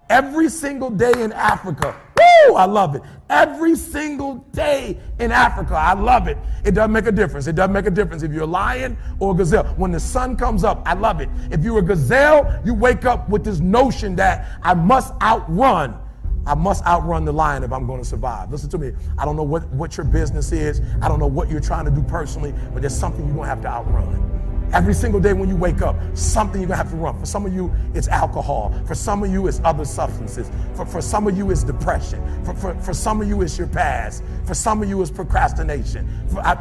Every single day in Africa. Woo, I love it. Every single day in Africa. I love it. It doesn't make a difference. It doesn't make a difference if you're a lion or a gazelle. When the sun comes up, I love it. If you're a gazelle, you wake up with this notion that I must outrun the lion if I'm going to survive. Listen to me. I don't know what your business is. I don't know what you're trying to do personally, but there's something you're going to have to outrun. Every single day when you wake up, something you're going to have to run. For some of you, it's alcohol. For some of you, it's other substances. For some of you, it's depression. For some of you, it's your past. For some of you, it's procrastination.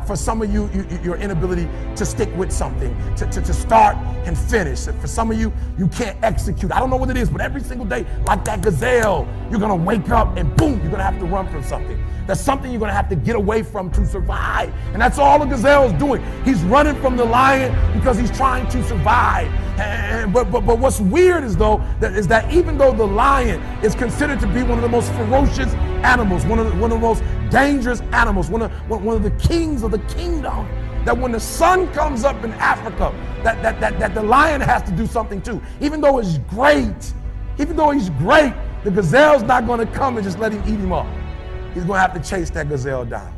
For some of you, your inability to stick with something, to start and finish. For some of you, you can't execute. I don't know what it is, but every single day, like that gazelle, you're going to wake up and boom, you're going to have to run from something. That's something you're going to have to get away from to survive. And that's all the gazelle is doing. He's running from the lion because he's trying to survive. But what's weird is that even though the lion is considered to be one of the most ferocious animals, one of the most dangerous animals, one of the kings of the kingdom, that when the sun comes up in Africa, that the lion has to do something too. Even though he's great, the gazelle's not going to come and just let him eat him up. He's going to have to chase that gazelle down.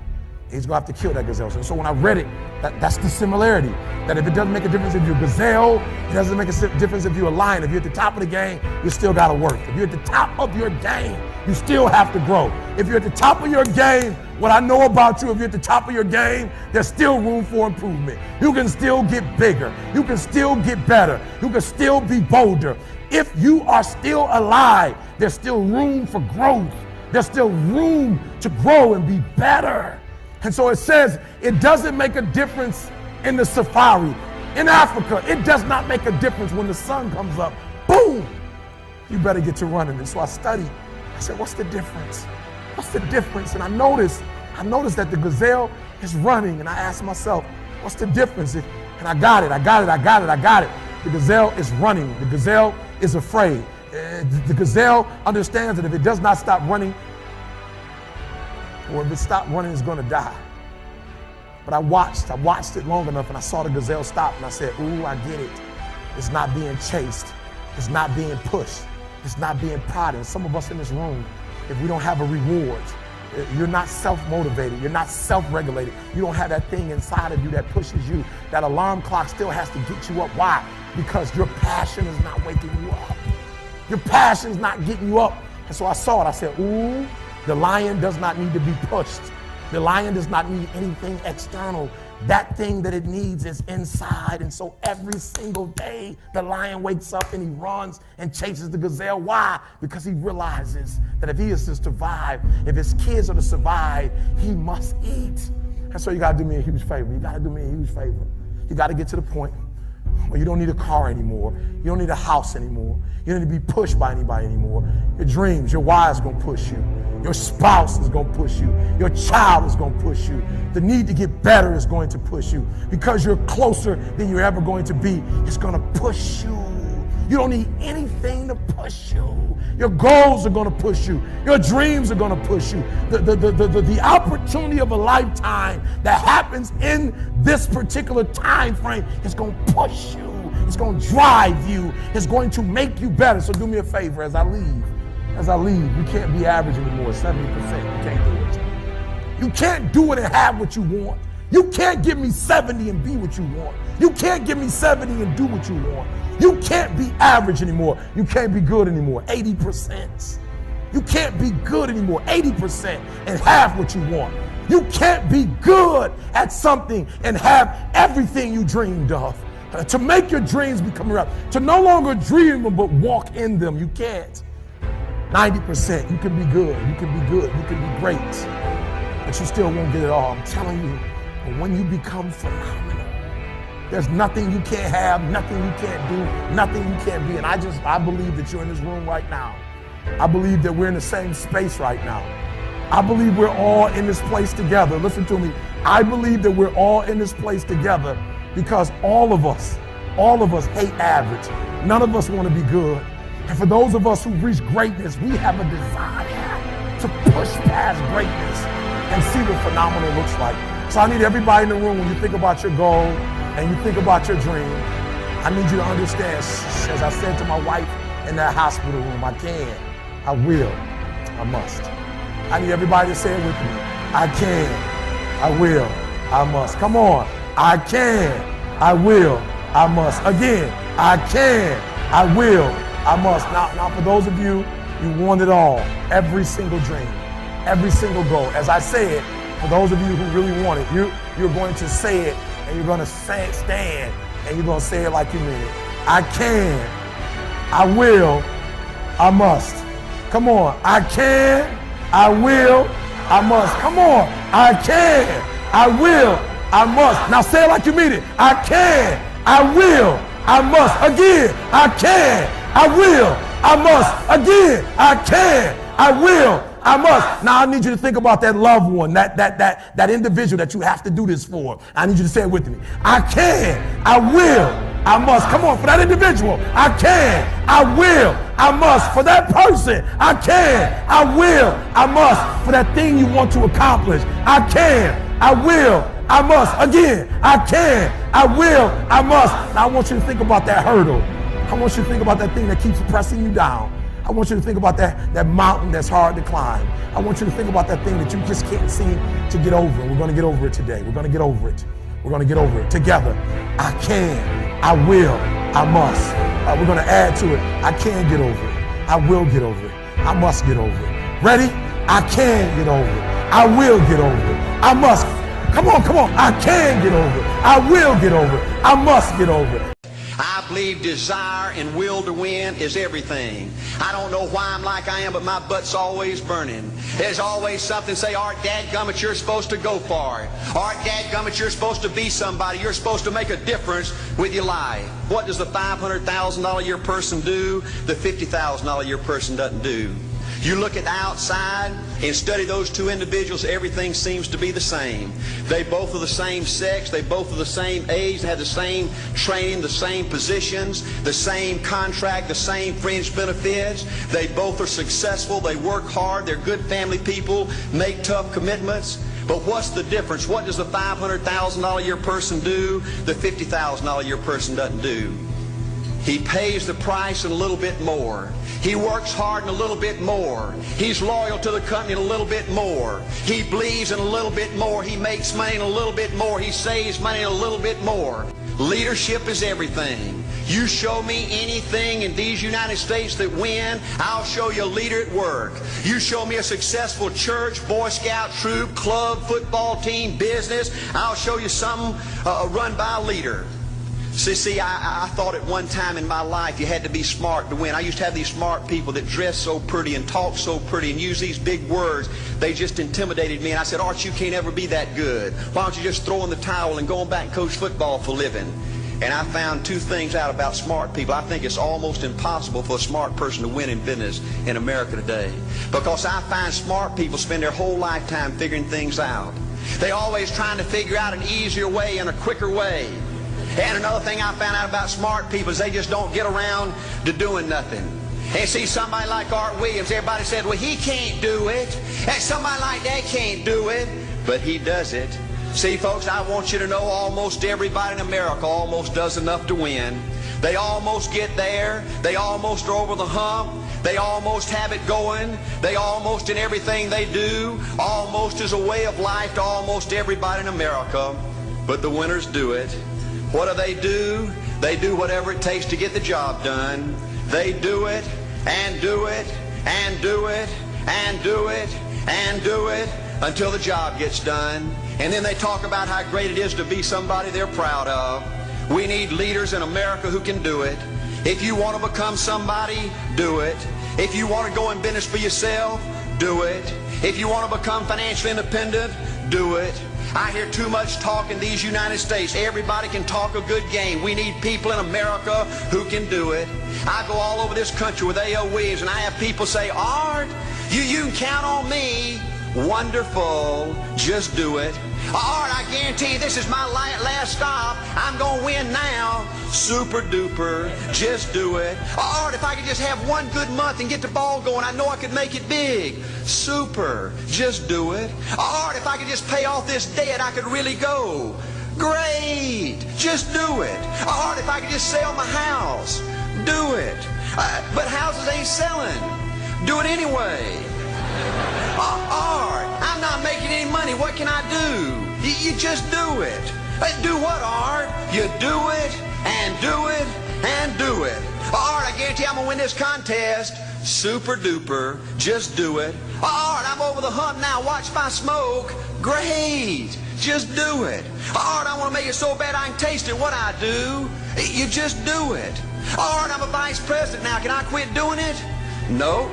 He's going to have to kill that gazelle. So when I read it, that's the similarity. That if it doesn't make a difference if you're a gazelle, it doesn't make a difference if you're a lion. If you're at the top of the game, you still got to work. If you're at the top of your game, you still have to grow. If you're at the top of your game, what I know about you, if you're at the top of your game, there's still room for improvement. You can still get bigger. You can still get better. You can still be bolder. If you are still alive, there's still room for growth. There's still room to grow and be better. And so it says it doesn't make a difference in the safari. In Africa, it does not make a difference when the sun comes up. Boom! You better get to running. And so I studied. I said, what's the difference? What's the difference? And I noticed that the gazelle is running. And I asked myself, what's the difference? And I got it. The gazelle is running. The gazelle is afraid. The gazelle understands that if it does not stop running, or if it stops running, it's going to die. But I watched it long enough, and I saw the gazelle stop, and I said, ooh, I get it. It's not being chased. It's not being pushed. It's not being prodded. Some of us in this room, if we don't have a reward, you're not self-motivated. You're not self-regulated. You don't have that thing inside of you that pushes you. That alarm clock still has to get you up. Why? Because your passion is not waking you up. Your passion's not getting you up. And so I saw it. I said, ooh, the lion does not need to be pushed. The lion does not need anything external. That thing that it needs is inside. And so every single day, the lion wakes up and he runs and chases the gazelle. Why? Because he realizes that if he is to survive, if his kids are to survive, he must eat. And so you got to do me a huge favor. You got to do me a huge favor. You got to get to the point where you don't need a car anymore. You don't need a house anymore. You don't need to be pushed by anybody anymore. Your dreams, your wife's going to push you. Your spouse is going to push you. Your child is going to push you. The need to get better is going to push you. Because you're closer than you're ever going to be, it's going to push you. You don't need anything to push you. Your goals are going to push you. Your dreams are going to push you. The opportunity of a lifetime that happens in this particular time frame is going to push you. It's going to drive you. It's going to make you better. So do me a favor as I leave. You can't be average anymore, 70%. You can't do it. You can't do it and have what you want. You can't give me 70 and be what you want. You can't give me 70 and do what you want. You can't be average anymore. You can't be good anymore, 80%. You can't be good anymore, 80% and have what you want. You can't be good at something and have everything you dreamed of. To make your dreams become real, to no longer dream them but walk in them, you can't. 90%, you can be good, you can be great, but you still won't get it all. I'm telling you, but when you become phenomenal, there's nothing you can't have, nothing you can't do, nothing you can't be. And I believe that you're in this room right now. I believe that we're in the same space right now. I believe we're all in this place together. Listen to me. I believe that we're all in this place together because all of us hate average. None of us want to be good. And for those of us who reach greatness, we have a desire to push past greatness and see what phenomenal looks like. So I need everybody in the room, when you think about your goal and you think about your dream, I need you to understand, as I said to my wife in that hospital room, I can. I will, I must. I need everybody to say it with me. I can, I will, I must. Come on. I can, I will, I must. Again, I can, I will, I must. Now for those of you, you want it all. Every single dream, every single goal. As I say it, for those of you who really want it, you're going to say it, and you're going to stand, and you're going to say it like you mean it. I can, I will, I must. Come on. I can, I will, I must. Come on. I can, I will, I must. Now say it like you mean it. I can, I will, I must. Again, I can, I will, I must. Again, I can, I will, I must. Now I need you to think about that loved one, that individual that you have to do this for. I need you to say it with me. I can, I will, I must. Come on, for that individual. I can, I will, I must. For that person, I can, I will, I must. For that thing you want to accomplish, I can, I will, I must. Again, I can, I will, I must. Now I want you to think about that hurdle. I want you to think about that thing that keeps pressing you down. I want you to think about that mountain that's hard to climb. I want you to think about that thing that you just can't seem to get over. And we're going to get over it today. We're going to get over it. We're going to get over it together. I can, I will, I must. We're going to add to it. I can get over it. I will get over it. I must get over it. Ready? I can get over it. I will get over it. I must. Come on, come on. I can get over it. I will get over it. I must get over it. I believe desire and will to win is everything. I don't know why I'm like I am, but my butt's always burning. There's always something say, Art, dadgummit, you're supposed to go for it. Art, dadgummit, you're supposed to be somebody. You're supposed to make a difference with your life. What does the $500,000 a year person do? The $50,000 a year person doesn't do. You look at the outside and study those two individuals, everything seems to be the same. They both are the same sex, they both are the same age, they have the same training, the same positions, the same contract, the same fringe benefits. They both are successful, they work hard, they're good family people, make tough commitments. But what's the difference? What does the $500,000 a year person do? The $50,000 a year person doesn't do. He pays the price and a little bit more. He works hard and a little bit more. He's loyal to the company and a little bit more. He believes in a little bit more. He makes money and a little bit more. He saves money and a little bit more. Leadership is everything. You show me anything in these United States that win, I'll show you a leader at work. You show me a successful church, Boy Scout troop, club, football team, business, I'll show you something run by a leader. See, I thought at one time in my life you had to be smart to win. I used to have these smart people that dress so pretty and talk so pretty and use these big words. They just intimidated me. And I said, Art, you can't ever be that good. Why don't you just throw in the towel and go on back and coach football for a living? And I found two things out about smart people. I think it's almost impossible for a smart person to win in business in America today. Because I find smart people spend their whole lifetime figuring things out. They're always trying to figure out an easier way and a quicker way. And another thing I found out about smart people is they just don't get around to doing nothing. And see, somebody like Art Williams, everybody said, well, he can't do it. And somebody like that can't do it. But he does it. See, folks, I want you to know almost everybody in America almost does enough to win. They almost get there. They almost are over the hump. They almost have it going. They almost in everything they do. Almost is a way of life to almost everybody in America. But the winners do it. What do? They do whatever it takes to get the job done. They do it and do it and do it and do it and do it until the job gets done. And then they talk about how great it is to be somebody they're proud of. We need leaders in America who can do it. If you want to become somebody, do it. If you want to go in business for yourself, do it. If you want to become financially independent, do it. I hear too much talk in these United States. Everybody can talk a good game. We need people in America who can do it. I go all over this country with A.O. Williams, and I have people say, Art, you can count on me. Wonderful. Just do it. Art, I guarantee you this is my last stop. I'm going to win now. Super duper. Just do it. Art, if I could just have one good month and get the ball going, I know I could make it big. Super. Just do it. Art, if I could just pay off this debt, I could really go. Great. Just do it. Art, if I could just sell my house. Do it. But houses ain't selling. Do it anyway. Art, I'm not making any money. What can I do? You just do it. Do what, Art? You do it and do it and do it. Art, I guarantee I'm going to win this contest. Super duper. Just do it. Art, I'm over the hump now. Watch my smoke. Great. Just do it. Art, I want to make it so bad I can taste it. What I do? You just do it. Art, I'm a vice president now. Can I quit doing it? No.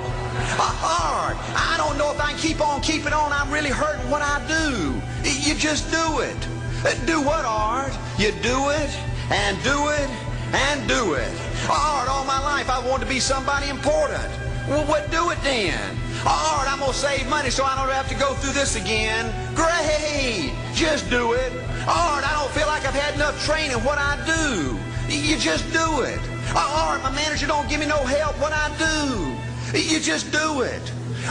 Art, I don't know if I can keep on keeping on. I'm really hurting. What I do? You just do it. Do what, Art? You do it and do it and do it. Art, all my life I wanted to be somebody important. Well, what do it then? Art, I'm going to save money so I don't have to go through this again. Great. Just do it. Art, I don't feel like I've had enough training. What I do? You just do it. Art, my manager don't give me no help. What I do? You just do it.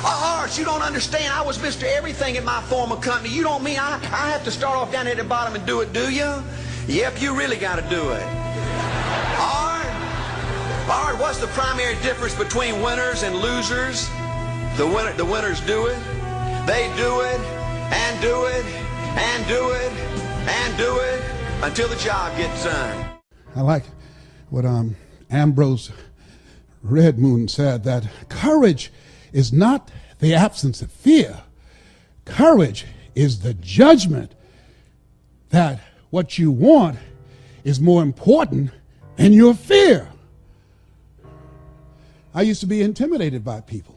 Art, you don't understand. I was Mr. Everything at my former company. You don't mean I have to start off down at the bottom and do it, do you? Yep, you really got to do it. Art, what's the primary difference between winners and losers? The winners do it. They do it and do it and do it and do it until the job gets done. I like what Ambrose Redmoon said, that courage is not the absence of fear. Courage is the judgment that what you want is more important than your fear. I used to be intimidated by people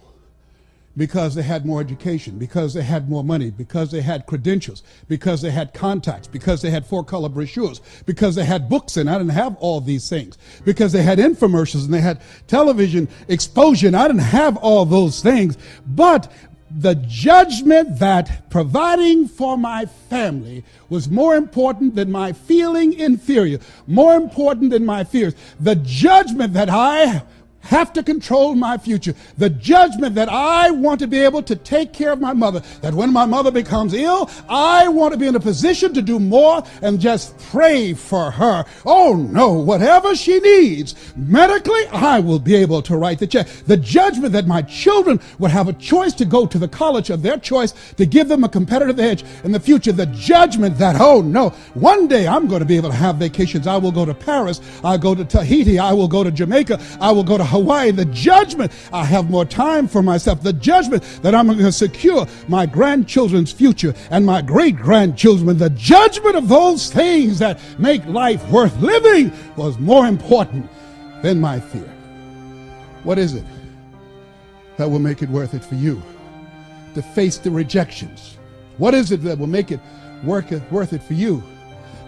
because they had more education, because they had more money, because they had credentials, because they had contacts, because they had four-color brochures, because they had books, and I didn't have all these things, because they had infomercials and they had television exposure, and I didn't have all those things. But the judgment that providing for my family was more important than my feeling inferior, more important than my fears. The judgment that I have to control my future. The judgment that I want to be able to take care of my mother, that when my mother becomes ill, I want to be in a position to do more and just pray for her. Oh no, whatever she needs medically, I will be able to write the check. The judgment that my children would have a choice to go to the college of their choice to give them a competitive edge in the future. The judgment that, oh no, one day I'm going to be able to have vacations. I will go to Paris. I'll go to Tahiti. I will go to Jamaica. I will go to Hawaii. The judgment, I have more time for myself. The judgment that I'm going to secure my grandchildren's future and my great-grandchildren. The judgment of those things that make life worth living was more important than my fear. What is it that will make it worth it for you to face the rejections? What is it that will make it worth it for you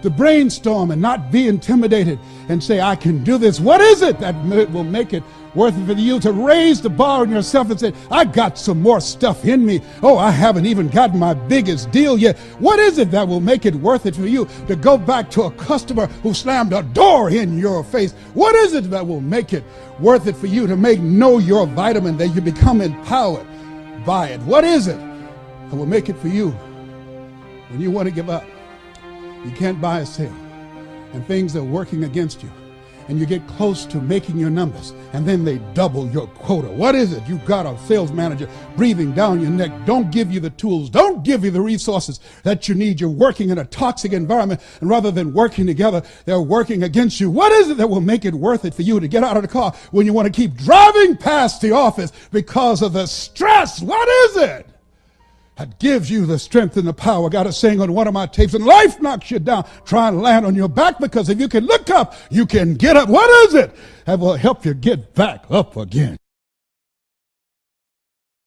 to brainstorm and not be intimidated and say, I can do this? What is it that will make it worth it for you to raise the bar on yourself and say, I got some more stuff in me. Oh, I haven't even gotten my biggest deal yet. What is it that will make it worth it for you to go back to a customer who slammed a door in your face? What is it that will make it worth it for you to know your vitamin, that you become empowered by it? What is it that will make it for you when you want to give up? You can't buy a sale, and things are working against you, and you get close to making your numbers, and then they double your quota. What is it? You got a sales manager breathing down your neck, don't give you the tools, don't give you the resources that you need. You're working in a toxic environment, and rather than working together, they're working against you. What is it that will make it worth it for you to get out of the car when you want to keep driving past the office because of the stress? What is it that gives you the strength and the power? I got a saying on one of my tapes, and life knocks you down, try and land on your back, because if you can look up, you can get up. What is it that will help you get back up again?